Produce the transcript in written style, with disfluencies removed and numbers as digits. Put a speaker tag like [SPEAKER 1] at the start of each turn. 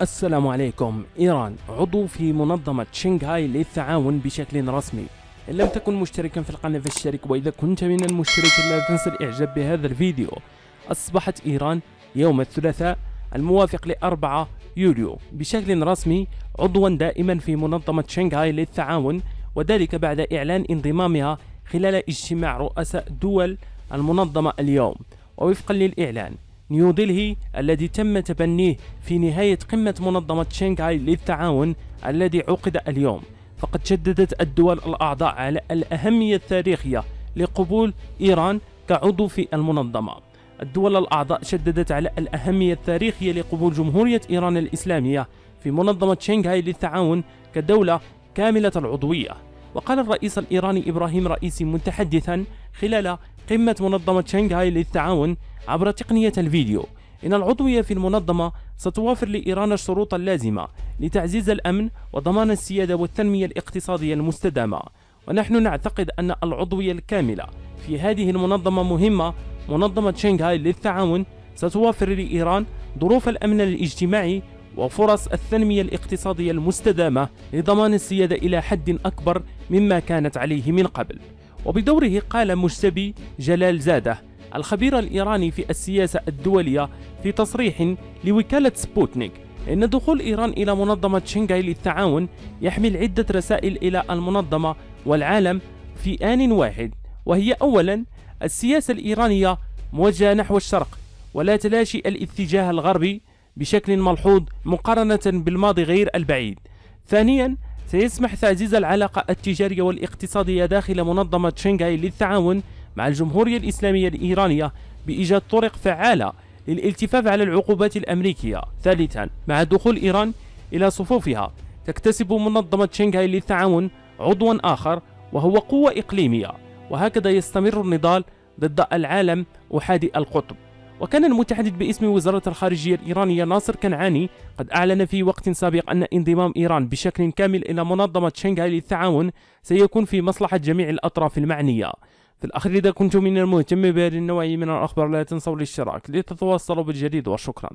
[SPEAKER 1] السلام عليكم. إيران عضو في منظمة شنغهاي للتعاون بشكل رسمي. إن لم تكن مشتركا في القناة فاشترك، وإذا كنت من المشتركين لا تنسى الإعجاب بهذا الفيديو. أصبحت إيران يوم الثلاثاء الموافق ل4 يوليو بشكل رسمي عضوا دائما في منظمة شنغهاي للتعاون، وذلك بعد إعلان انضمامها خلال اجتماع رؤساء دول المنظمة اليوم. ووفقا للإعلان، نيودلهي الذي تم تبنيه في نهاية قمة منظمة شنغهاي للتعاون الذي عقد اليوم، فقد شددت الدول الأعضاء على الأهمية التاريخية لقبول إيران كعضو في المنظمة. الدول الأعضاء شددت على الأهمية التاريخية لقبول جمهورية إيران الإسلامية في منظمة شنغهاي للتعاون كدولة كاملة العضوية. وقال الرئيس الإيراني إبراهيم رئيسي متحدثا خلال قمة منظمة شنغهاي للتعاون عبر تقنية الفيديو إن العضوية في المنظمة ستوفر لإيران الشروط اللازمة لتعزيز الأمن وضمان السيادة والتنمية الاقتصادية المستدامة، ونحن نعتقد أن العضوية الكاملة في هذه المنظمة مهمة. منظمة شنغهاي للتعاون ستوفر لإيران ظروف الأمن الاجتماعي وفرص التنمية الاقتصادية المستدامة لضمان السيادة إلى حد أكبر مما كانت عليه من قبل. وبدوره قال مجتبي جلال زاده الخبير الإيراني في السياسة الدولية في تصريح لوكالة سبوتنيك إن دخول إيران إلى منظمة شنغهاي للتعاون يحمل عدة رسائل إلى المنظمة والعالم في آن واحد، وهي أولا السياسة الإيرانية موجهة نحو الشرق ولا تلاشي الاتجاه الغربي بشكل ملحوظ مقارنة بالماضي غير البعيد. ثانيا، سيسمح تعزيز العلاقة التجارية والاقتصادية داخل منظمة شنغهاي للتعاون مع الجمهورية الإسلامية الإيرانية بإيجاد طرق فعالة للالتفاف على العقوبات الأمريكية. ثالثا، مع دخول إيران إلى صفوفها تكتسب منظمة شنغهاي للتعاون عضوا آخر وهو قوة إقليمية، وهكذا يستمر النضال ضد العالم أحادي القطب. وكان المتحدث باسم وزارة الخارجية الإيرانية ناصر كنعاني قد أعلن في وقت سابق أن انضمام إيران بشكل كامل إلى منظمة شنغهاي للتعاون سيكون في مصلحة جميع الأطراف المعنية. في الأخير، إذا كنتم من المهتم بهذه النوعية من الأخبار لا تنسوا الاشتراك لتتواصلوا بالجديد، وشكرا.